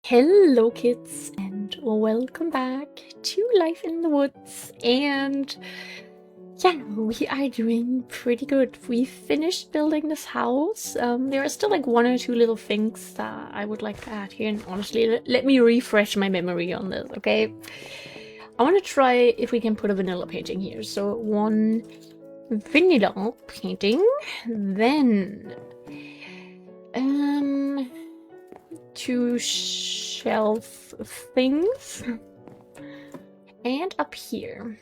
Hello kids and welcome back to Life in the Woods, and yeah, we are doing pretty good. We finished building this house. There are still like one or two little things that I would like to add here, and honestly, let me refresh my memory on this, okay? I want to try if we can put a vanilla painting here. So one vanilla painting, then two shelf things, and up here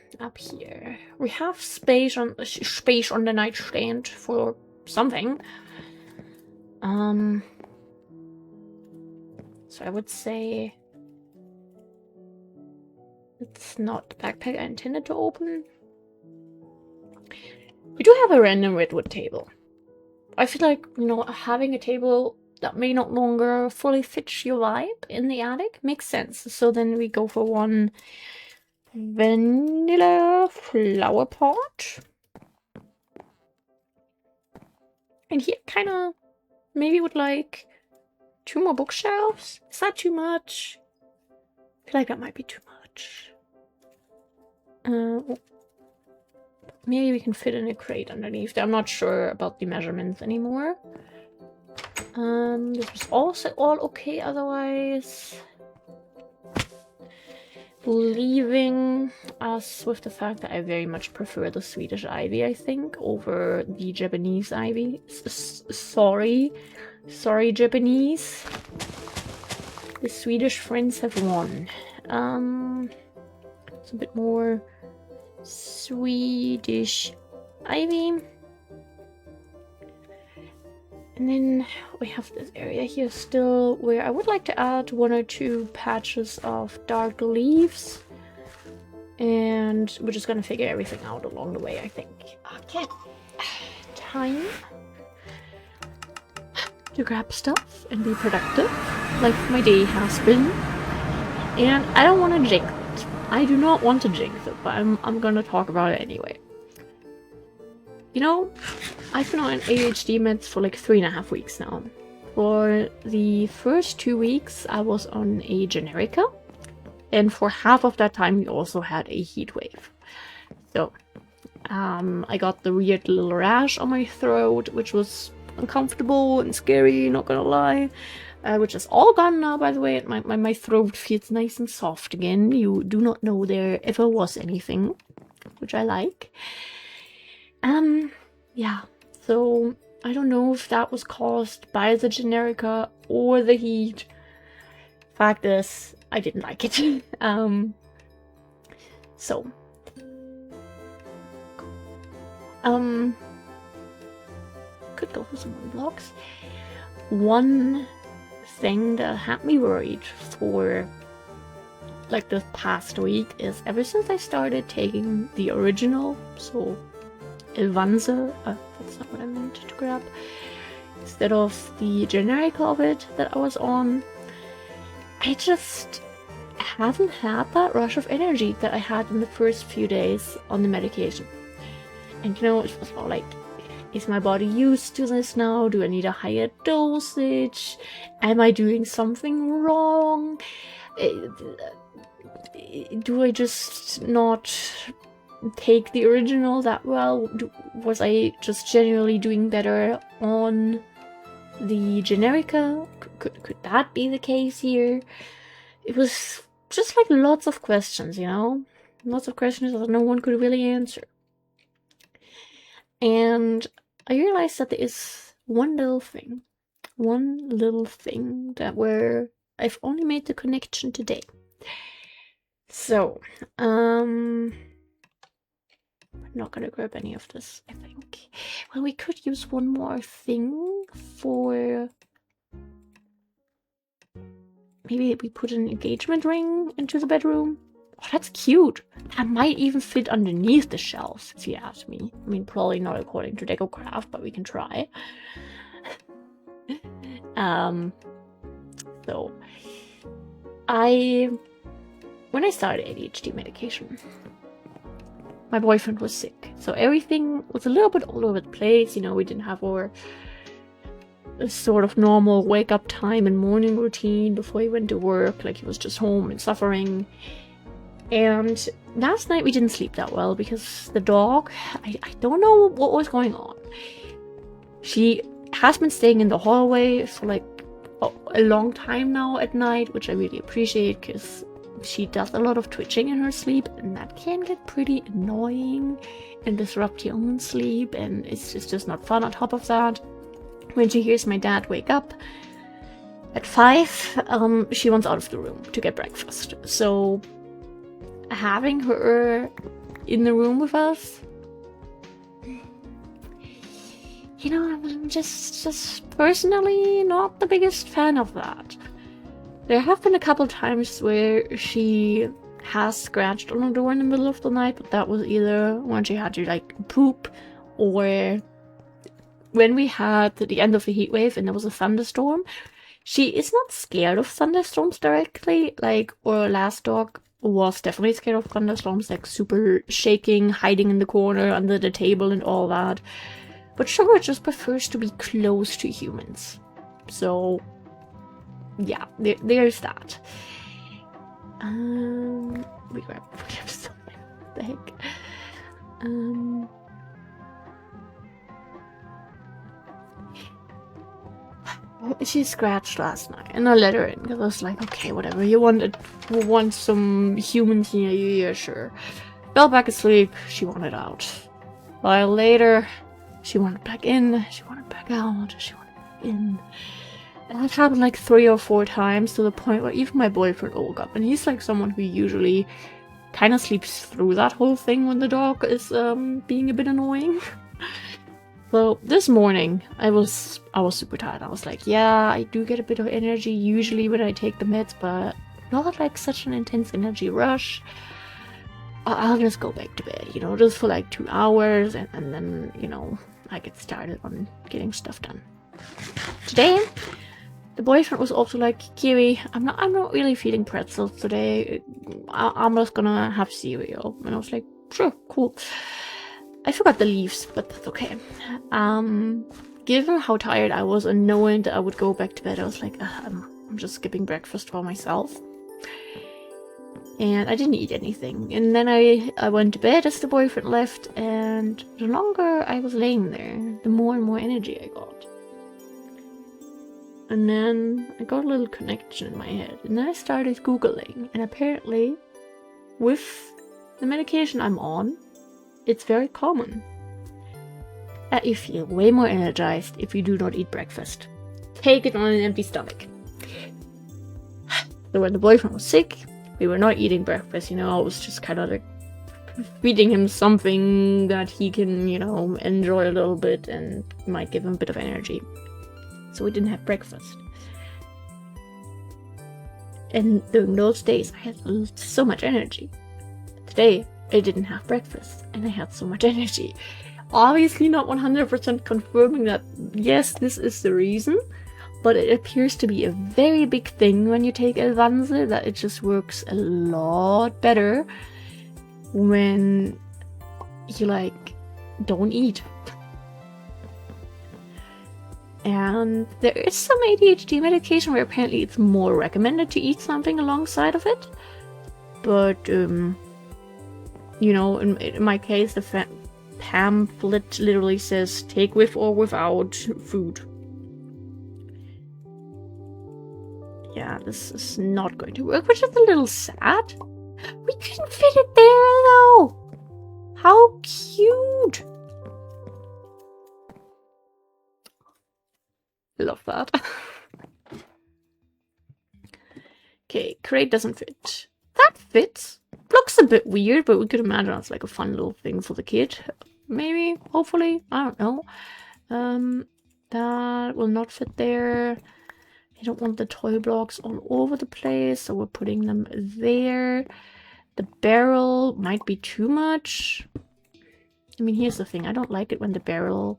we have space on the nightstand for something. So I would say it's not the backpack I intended to open. We do have a random redwood table. I feel like, you know, having a table that may not longer fully fit your vibe in the attic makes sense. So then we go for one vanilla flower pot. And here kind of maybe would like two more bookshelves. Is that too much? I feel like that might be too much. Maybe we can fit in a crate underneath. I'm not sure about the measurements anymore. This was also all okay otherwise. Leaving us with the fact that I very much prefer the Swedish ivy, I think, over the Japanese ivy. Sorry, Japanese. The Swedish friends have won. It's a bit more Swedish ivy. And then we have this area here still where I would like to add one or two patches of dark leaves. And we're just gonna figure everything out along the way, I think. Okay. Time to grab stuff and be productive, like my day has been. And I don't want to jinx it. I do not want to jinx it, but I'm gonna talk about it anyway. You know, I've been on ADHD meds for like 3.5 weeks now. For the first 2 weeks, I was on a Generica, and for half of that time, we also had a heat wave. So, I got the weird little rash on my throat, which was uncomfortable and scary, not gonna lie. Which is all gone now, by the way. My throat feels nice and soft again. You do not know there ever was anything, which I like. Yeah, so I don't know if that was caused by the Generica or the heat. Fact is, I didn't like it. So. Could go for some more blocks. One thing that had me worried for like the past week is ever since I started taking the original, so Elvanza, that's not what I meant to grab, instead of the generic of it that I was on, I just haven't had that rush of energy that I had in the first few days on the medication. And you know, it was all like, is my body used to this now? Do I need a higher dosage? Am I doing something wrong? Do I just not take the original that well? Was I just genuinely doing better on the Generica? Could that be the case here? It was just like lots of questions, you know? Lots of questions that no one could really answer. And I realized that there is one little thing that where I've only made the connection today. So, I'm not gonna grab any of this, I think. Well, we could use one more thing for... Maybe we put an engagement ring into the bedroom. Oh, that's cute. That might even fit underneath the shelves, if you ask me. I mean, probably not according to DecoCraft, but we can try. So, when I started ADHD medication, my boyfriend was sick. So everything was a little bit all over the place. You know, we didn't have our a sort of normal wake-up time and morning routine before he went to work, like he was just home and suffering. And last night we didn't sleep that well because the dog, I don't know what was going on. She has been staying in the hallway for like a long time now at night, which I really appreciate because she does a lot of twitching in her sleep, and that can get pretty annoying and disrupt your own sleep, and it's just not fun on top of that. When she hears my dad wake up at 5, she wants out of the room to get breakfast. So having her in the room with us, you know, I'm just personally not the biggest fan of that. There have been a couple times where she has scratched on the door in the middle of the night, but that was either when she had to like poop, or when we had the end of the heat wave and there was a thunderstorm. She is not scared of thunderstorms directly, like our last dog was definitely scared of thunderstorms, like super shaking, hiding in the corner under the table and all that. But Sugar just prefers to be close to humans. So yeah, there's that. We have so many. What the heck? She scratched last night, and I let her in because I was like, okay, whatever. You want some humans near you? Yeah, sure. Fell back asleep. She wanted out. A while later, she wanted back in. She wanted back out. She wanted back in. And that happened like 3 or 4 times, to the point where even my boyfriend woke up, and he's like someone who usually kind of sleeps through that whole thing when the dog is being a bit annoying. So this morning I was super tired. I was like, yeah, I do get a bit of energy usually when I take the meds, but not like such an intense energy rush. I'll just go back to bed, you know, just for like 2 hours, and then, you know, I get started on getting stuff done. Today, the boyfriend was also like, Kiwi, I'm not really feeling pretzels today. I'm just gonna have cereal. And I was like, sure, cool. I forgot the leaves, but that's okay. Given how tired I was and knowing that I would go back to bed, I was like, I'm just skipping breakfast for myself. And I didn't eat anything. And then I went to bed as the boyfriend left, and the longer I was laying there, the more and more energy I got. And then I got a little connection in my head, and then I started Googling, and apparently, with the medication I'm on, it's very common that you feel way more energized if you do not eat breakfast. Take it on an empty stomach. So when the boyfriend was sick, we were not eating breakfast, you know, I was just kind of like feeding him something that he can, you know, enjoy a little bit and might give him a bit of energy. So we didn't have breakfast. And during those days, I had so much energy. Today, I didn't have breakfast, and I had so much energy. Obviously not 100% confirming that, yes, this is the reason, but it appears to be a very big thing when you take Elvanse, that it just works a lot better when you, like, don't eat. And there is some ADHD medication where apparently it's more recommended to eat something alongside of it. But, you know, in my case, the pamphlet literally says take with or without food. Yeah, this is not going to work, which is a little sad. We couldn't fit it there, though. How cute. Love that. Okay, crate doesn't fit. That fits. Looks a bit weird, but we could imagine it's like a fun little thing for the kid. Maybe, hopefully, I don't know. That will not fit there. I don't want the toy blocks all over the place, so we're putting them there. The barrel might be too much. I mean, here's the thing. I don't like it when the barrel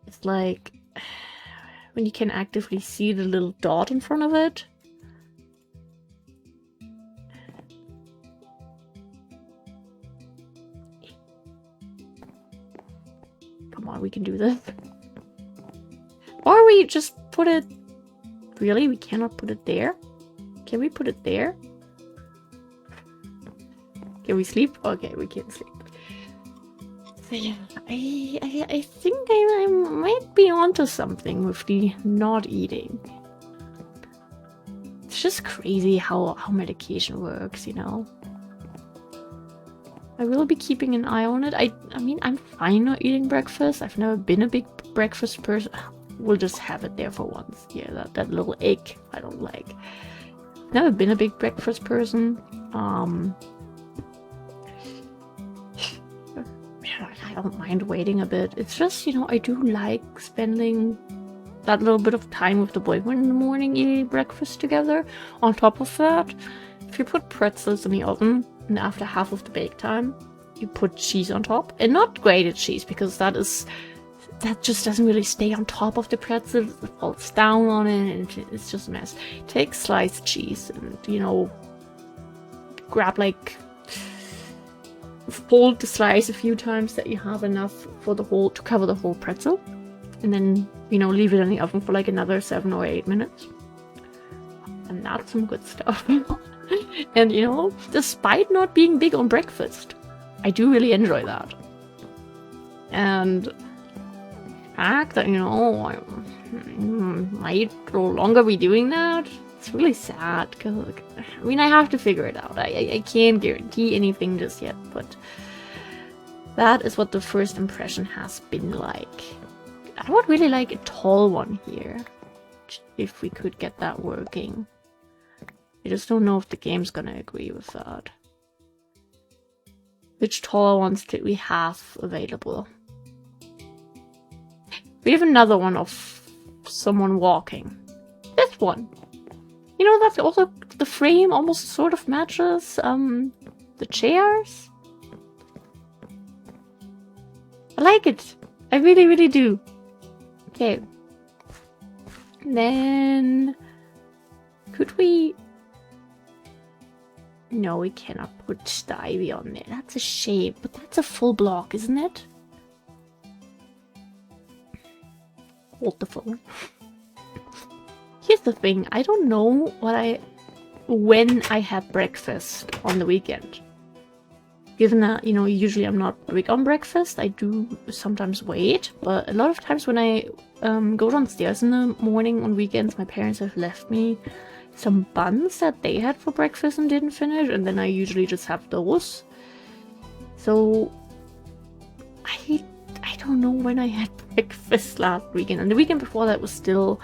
is like... when you can actively see the little dot in front of it. Come on, we can do this. Or we just put it... Really? We cannot put it there? Can we put it there? Can we sleep? Okay, we can't sleep. So yeah, I think I might be onto something with the not eating. It's just crazy how medication works, you know? I will be keeping an eye on it. I mean, I'm fine not eating breakfast. I've never been a big breakfast person. We'll just have it there for once. Yeah, that little egg I don't like. Never been a big breakfast person. I don't mind waiting a bit. It's just, you know, I do like spending that little bit of time with the boyfriend in the morning eating breakfast together. On top of that, if you put pretzels in the oven and after half of the bake time, you put cheese on top. And not grated cheese, because that just doesn't really stay on top of the pretzel. It falls down on it and it's just a mess. Take sliced cheese and, you know, grab like... fold the slice a few times that you have enough for the whole to cover the whole pretzel, and then, you know, leave it in the oven for like another 7 or 8 minutes, and that's some good stuff. And you know, despite not being big on breakfast, I do really enjoy that. And the fact that, you know, I might no longer be doing that, it's really sad, because, like, I mean, I have to figure it out. I can't guarantee anything just yet, but that is what the first impression has been like. I would really like a tall one here, if we could get that working. I just don't know if the game's gonna agree with that. Which taller ones did we have available? We have another one of someone walking. This one. You know, that's also, the frame almost sort of matches the chairs. I like it. I really, really do. Okay. Then could we... No, we cannot put the ivy on there. That's a shame, but that's a full block, isn't it? Hold the phone. Here's the thing, I don't know when I have breakfast on the weekend. Given that, you know, usually I'm not big on breakfast, I do sometimes wait, but a lot of times when I go downstairs in the morning on weekends, my parents have left me some buns that they had for breakfast and didn't finish, and then I usually just have those. So I don't know when I had breakfast last weekend, and the weekend before that was still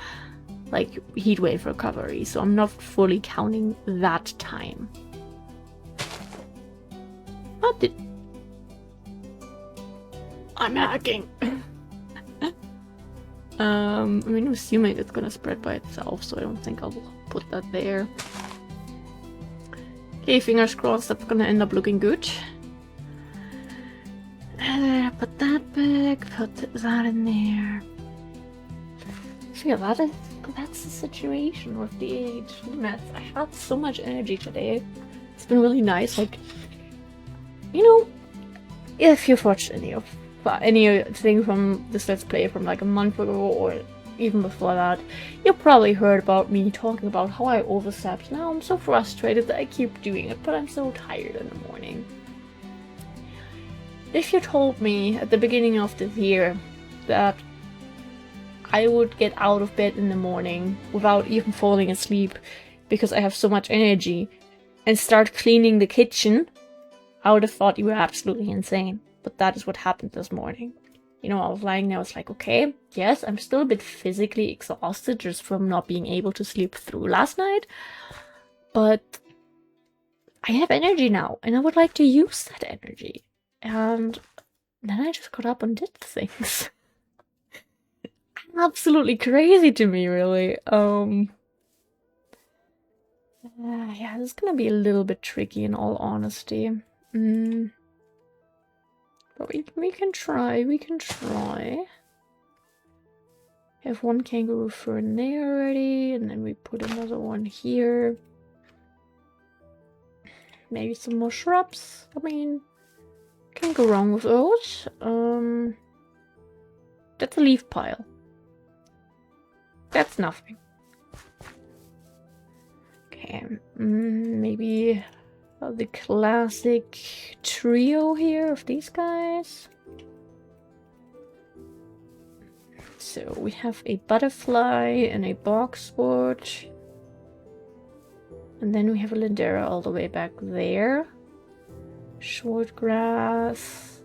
like heatwave recovery, so I'm not fully counting that time. What did... I'm hacking! I mean, I'm assuming it's gonna spread by itself, so I don't think I'll put that there. Okay, fingers crossed that's gonna end up looking good. Put that back, put that in there. So yeah, that's the situation with the AHD meds. I had so much energy today. It's been really nice. Like, you know, if you've watched anything from this Let's Play from like a month ago or even before that, you probably heard about me talking about how I overslept. Now I'm so frustrated that I keep doing it, but I'm so tired in the morning. If you told me at the beginning of this year that I would get out of bed in the morning without even falling asleep because I have so much energy and start cleaning the kitchen, I would have thought you were absolutely insane. But that is what happened this morning. You know, I was lying there, I was like, okay, yes, I'm still a bit physically exhausted just from not being able to sleep through last night, but I have energy now, and I would like to use that energy. And then I just got up and did things. Absolutely crazy to me, really. Yeah, this is gonna be a little bit tricky in all honesty. But we can try, Have one kangaroo fur in there already, and then we put another one here. Maybe some more shrubs. I mean, can't go wrong with those. That's a leaf pile. That's nothing. Okay, maybe the classic trio here of these guys. So we have a butterfly and a boxwood. And then we have a lindera all the way back there. Short grass.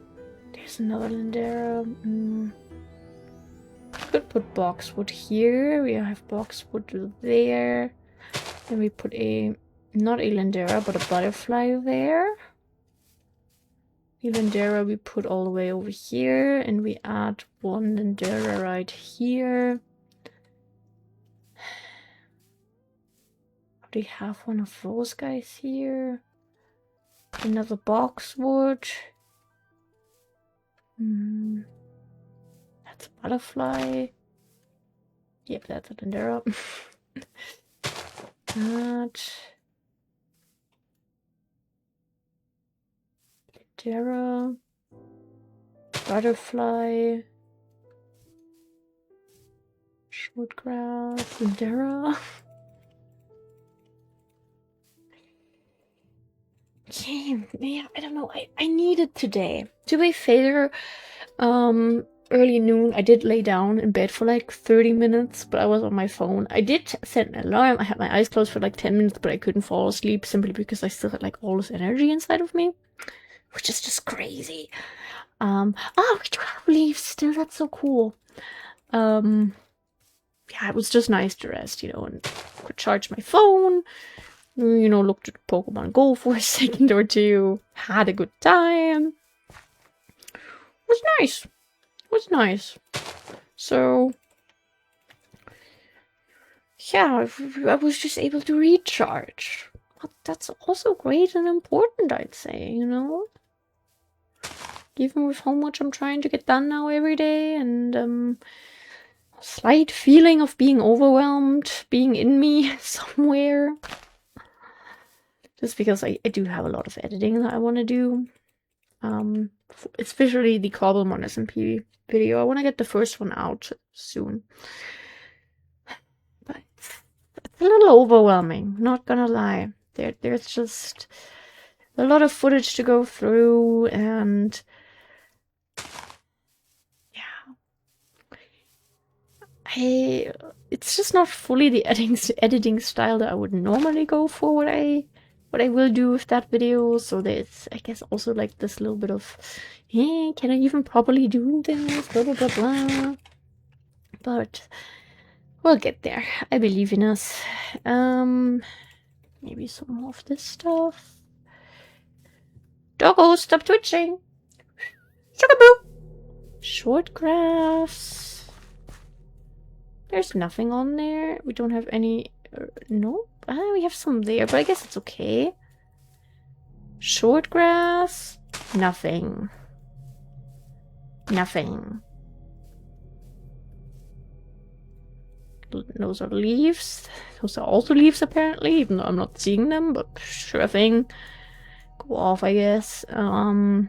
There's another lindera. Could put boxwood here. We have boxwood there. Then we put a, not a lindera, but a butterfly there. The lindera we put all the way over here, and we add one lindera right here. Do we have one of those guys here? Another boxwood. That's a butterfly. Yep, that's a lindera. That. Lindera. Butterfly. Short grass. Lindera. Yeah, I don't know. I need it today. To be fair, early noon, I did lay down in bed for like 30 minutes, but I was on my phone. I did set an alarm. I had my eyes closed for like 10 minutes, but I couldn't fall asleep simply because I still had like all this energy inside of me, which is just crazy. Oh, we do have leaves still. That's so cool. Yeah, it was just nice to rest, you know, and could charge my phone. You know, looked at Pokemon Go for a second or two. Had a good time. It was nice. It was nice. So, yeah, I was just able to recharge. But that's also great and important, I'd say, you know? Even with how much I'm trying to get done now every day, and a slight feeling of being overwhelmed, being in me somewhere. Just because I do have a lot of editing that I want to do. Especially the Cobble on SMP video. I want to get the first one out soon. But it's a little overwhelming, not gonna lie. There's just a lot of footage to go through, and yeah. It's just not fully the editing style that I would normally go for what I will do with that video. So there's, I guess, also like this little bit of, hey, can I even properly do this? Blah, blah, blah, blah. But we'll get there. I believe in us. Maybe some more of this stuff. Doggo, stop twitching. Sugar-boo. Short grass. There's nothing on there. We don't have any... nope. We have some there, but I guess it's okay. Short grass. Nothing. Nothing. Those are leaves. Those are also leaves, apparently, even though I'm not seeing them, but sure thing. Go off, I guess. I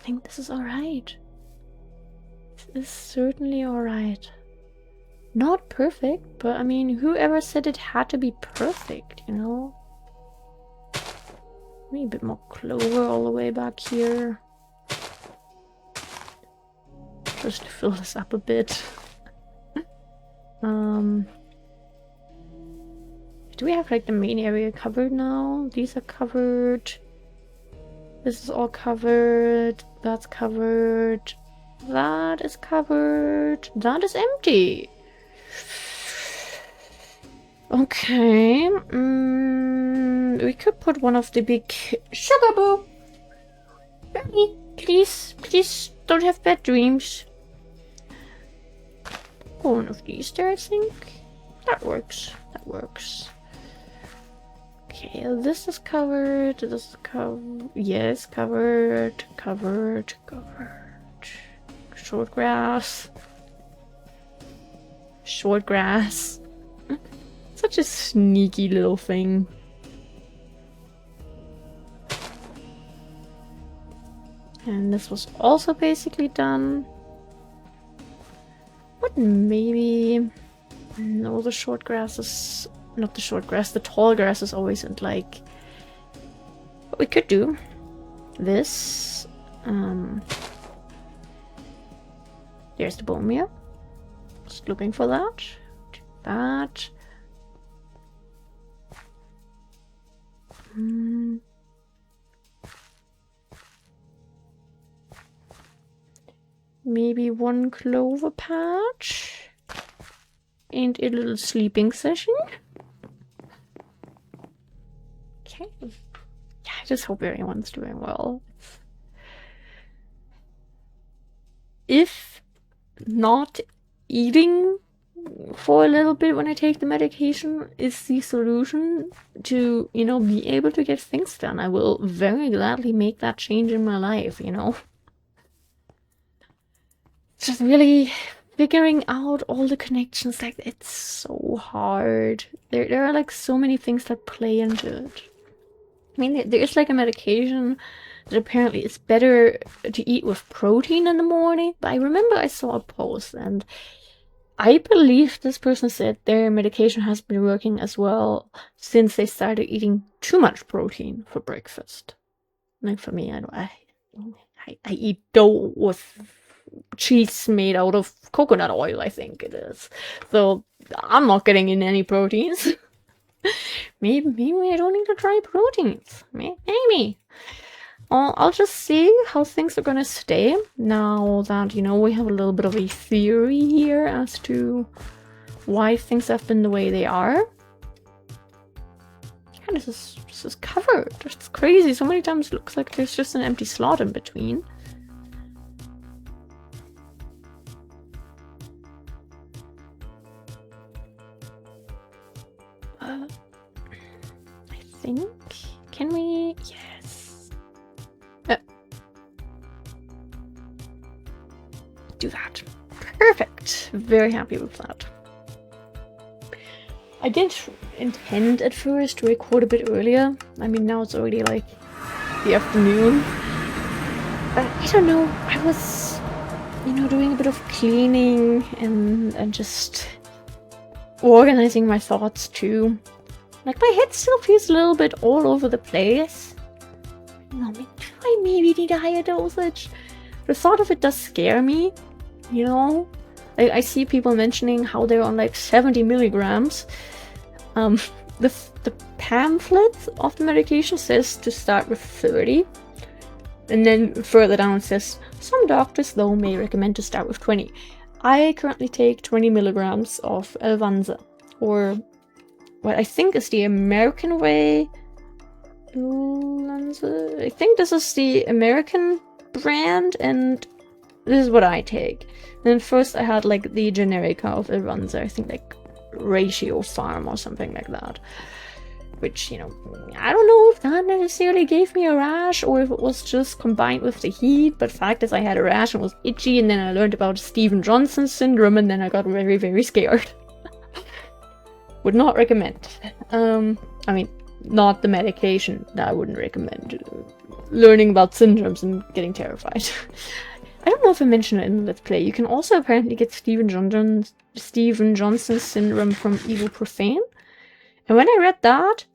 think this is alright. This is certainly alright. Not perfect, but I mean, whoever said it had to be perfect, you know? Maybe a bit more clover all the way back here. Just to fill this up a bit. Do we have like the main area covered now? These are covered. This is all covered. That's covered. That is covered. That is empty. Okay. We could put one of the big Sugar-boo. Bernie, please don't have bad dreams. One of these there, I think. That works. That works. Okay, this is covered. This is covered. Yes, covered. Covered. Short grass. Short grass. Such a sneaky little thing. And this was also basically done. But maybe... No, the short grass is... Not the short grass, the tall grass is always in, like... What we could do... This... There's the bone meal. Just looking for that. Do that. Maybe one clover patch. And a little sleeping session. Okay. Yeah, I just hope everyone's doing well. If not eating for a little bit when I take the medication is the solution to, you know, be able to get things done, I will very gladly make that change in my life, you know. Just really figuring out all the connections, like, it's so hard. There are like so many things that play into it. I mean, there is like a medication that apparently is better to eat with protein in the morning, but I remember I saw a post and I believe this person said their medication has been working as well since they started eating too much protein for breakfast. Like for me, I eat dough with cheese made out of coconut oil, I think it is. So I'm not getting in any proteins. maybe I don't need to try proteins. Maybe. I'll just see how things are gonna stay now that, you know, we have a little bit of a theory here as to why things have been the way they are. Yeah, this is covered. It's crazy. So many times it looks like there's just an empty slot in between. I think... Can we... Yes. Do that. Perfect. Very happy with that. I did intend at first to record a bit earlier. I mean, now it's already like the afternoon. But I don't know. I was, you know, doing a bit of cleaning and just organizing my thoughts too. Like, my head still feels a little bit all over the place. No, do I maybe need a higher dosage? The thought of it does scare me, you know? I see people mentioning how they're on like 70 milligrams. The pamphlet of the medication says to start with 30. And then further down it says, some doctors though may recommend to start with 20. I currently take 20 milligrams of Elvanza, or what I think is the American way. I think this is the American brand, and this is what I take. Then first I had like the generica of Elvanza, I think like Ratio Farm or something like that. Which, you know, I don't know if that necessarily gave me a rash or if it was just combined with the heat, but fact is I had a rash and was itchy, and then I learned about Steven Johnson syndrome and then I got very, very scared. Would not recommend. I mean, not the medication that I wouldn't recommend. Learning about syndromes and getting terrified. I don't know if I mentioned it in the Let's Play. You can also apparently get Steven Johnson's syndrome from ibuprofen. And when I read that,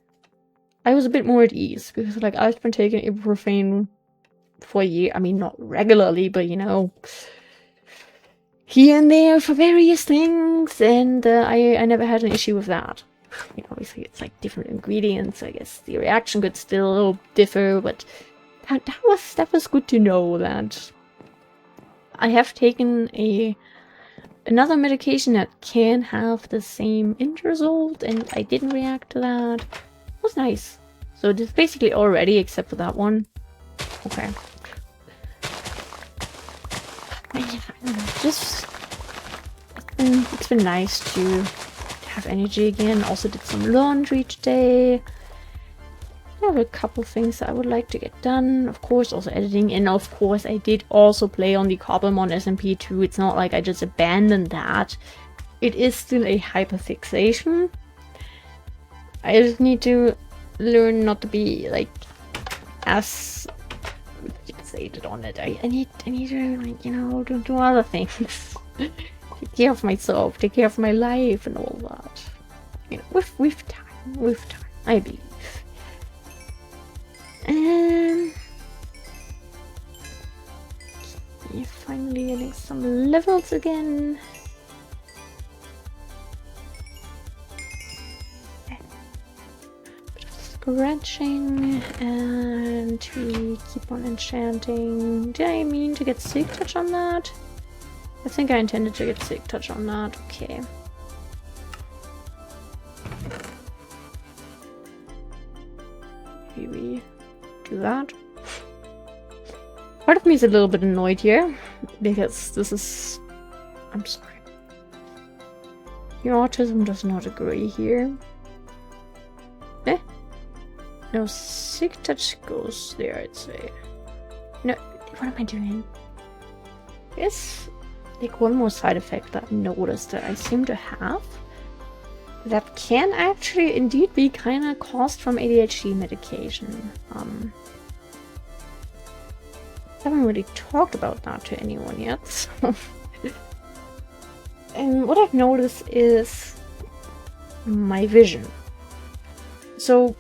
I was a bit more at ease. Because, like, I've been taking ibuprofen for a year. I mean, not regularly, but, you know, here and there for various things. And I never had an issue with that. You know, obviously it's like different ingredients. I guess the reaction could still differ, but that was good to know that I have taken another medication that can have the same end result, and I didn't react to that. It was nice. So it's basically all ready except for that one. Okay. Just it's been nice to have energy again. Also did some laundry today. I have a couple things that I would like to get done. Of course, also editing. And of course, I did also play on the Cobblemon SMP2. It's not like I just abandoned that. It is still a hyperfixation. I just need to learn not to be, like, as fixated on it. I need to, like, you know, do other things. Take care of myself, take care of my life and all that. You know, with time, I believe. And yeah, finally getting some levels again. Scratching, and we keep on enchanting. Did I mean to get Sig Touch on that? I think I intended to get Sig Touch on that. Okay. Maybe do that. Part of me is a little bit annoyed here because this is. I'm sorry. Your autism does not agree here. Eh? No, Sig Touch goes there, I'd say. No, what am I doing? Yes, like one more side effect that I've noticed that I seem to have that can actually indeed be kind of caused from ADHD medication. Haven't really talked about that to anyone yet, so. And what I've noticed is my vision. So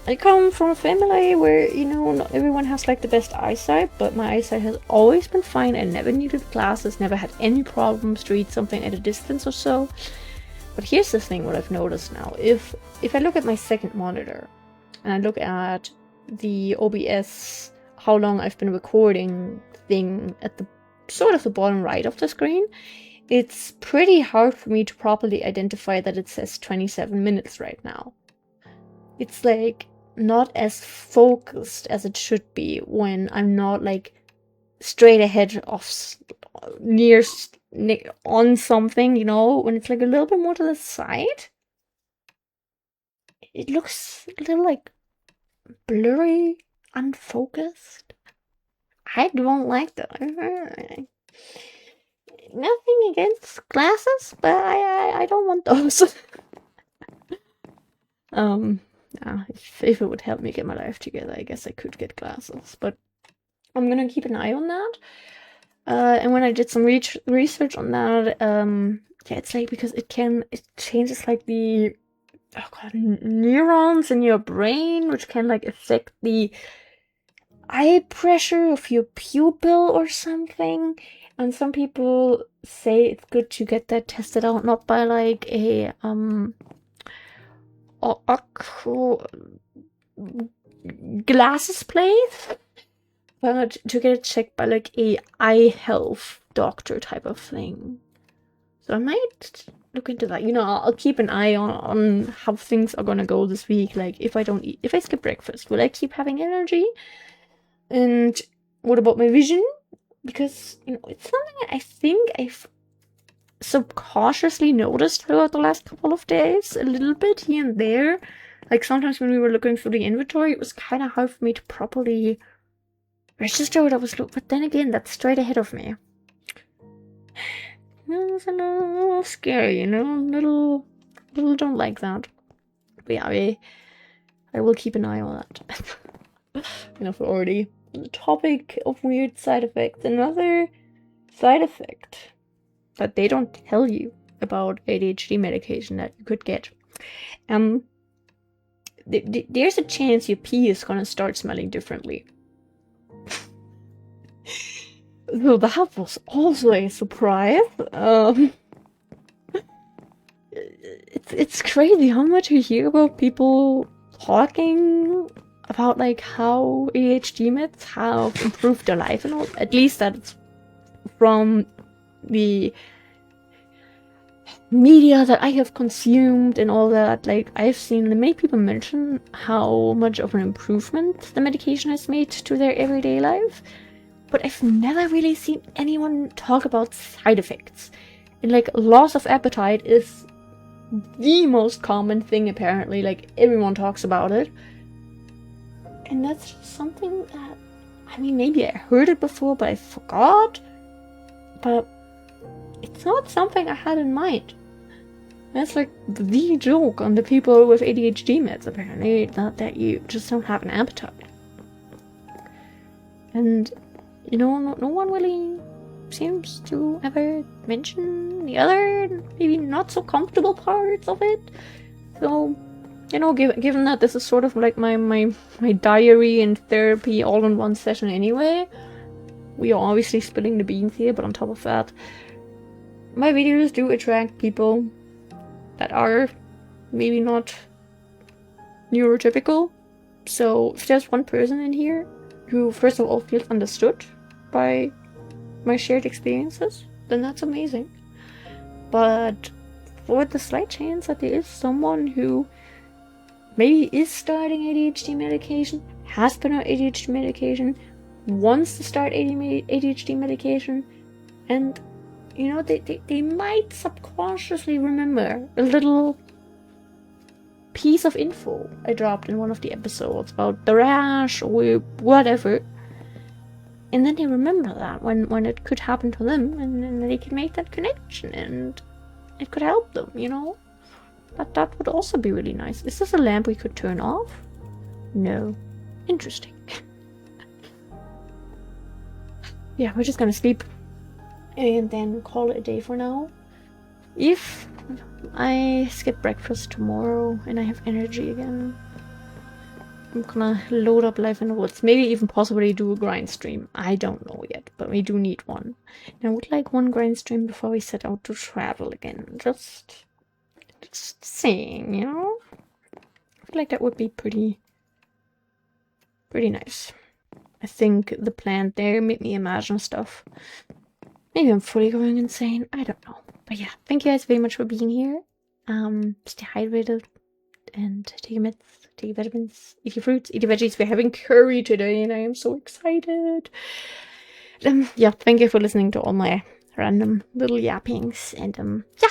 I come from a family where, you know, not everyone has like the best eyesight, but my eyesight has always been fine. I never needed glasses, never had any problems to read something at a distance or so. But here's the thing, what I've noticed now. If I look at my second monitor and I look at the OBS, how long I've been recording thing at the sort of the bottom right of the screen, it's pretty hard for me to properly identify that it says 27 minutes right now. It's like not as focused as it should be when I'm not like straight ahead of near on something, you know, when it's like a little bit more to the side. It looks a little like blurry, unfocused. I don't like that. Nothing against glasses, but I don't want those. If it would help me get my life together, I guess I could get glasses, but I'm gonna keep an eye on that. And when I did some research on that, yeah, it's like because it changes like the neurons in your brain, which can like affect the eye pressure of your pupil or something. And some people say it's good to get that tested out, not by like a glasses place, but to get it checked by like a eye health doctor type of thing. So I might look into that. You know, I'll keep an eye on how things are gonna go this week. Like if I skip breakfast, will I keep having energy? And what about my vision? Because, you know, it's something I think I've subconsciously noticed throughout the last couple of days, a little bit here and there. Like sometimes when we were looking through the inventory, it was kind of hard for me to properly register what I was looking. But then again, that's straight ahead of me. It's a little scary, you know. Little don't like that. But yeah, I will keep an eye on that. You know, for already on the topic of weird side effects, another side effect that they don't tell you about ADHD medication that you could get. There's a chance your pee is gonna start smelling differently. So that was also a surprise. It's crazy how much you hear about people talking about like how ADHD meds have improved their life and all. At least that's from the media that I have consumed and all that. Like I've seen many people mention how much of an improvement the medication has made to their everyday life, but I've never really seen anyone talk about side effects. And like loss of appetite is the most common thing apparently. Like everyone talks about it, and that's just something that, I mean, maybe I heard it before but I forgot, but it's not something I had in mind. That's like the joke on the people with ADHD meds, apparently, that you just don't have an appetite. And, you know, no one really seems to ever mention the other, maybe not so comfortable parts of it. So, you know, given that this is sort of like my diary and therapy all in one session anyway, we are obviously spilling the beans here, but on top of that, my videos do attract people that are maybe not neurotypical. So if there's one person in here who first of all feels understood by my shared experiences, then that's amazing. But for the slight chance that there is someone who maybe is starting ADHD medication, has been on ADHD medication, wants to start ADHD medication, and you know, they might subconsciously remember a little piece of info I dropped in one of the episodes about the rash or whatever. And then they remember that when it could happen to them, and then they can make that connection and it could help them, you know? That would also be really nice. Is this a lamp we could turn off? No. Interesting. Yeah, we're just gonna sleep and then call it a day for now. If I skip breakfast tomorrow and I have energy again, I'm gonna load up Life in the Woods. Maybe even possibly do a grind stream. I don't know yet, but we do need one. And I would like one grind stream before we set out to travel again. Just saying, you know? I feel like that would be pretty nice. I think the plant there made me imagine stuff. Maybe I'm fully going insane. I don't know. But yeah, thank you guys very much for being here. Stay hydrated and take your meds, take your vitamins, eat your fruits, eat your veggies. We're having curry today and I am so excited. Yeah, thank you for listening to all my random little yappings. And yeah,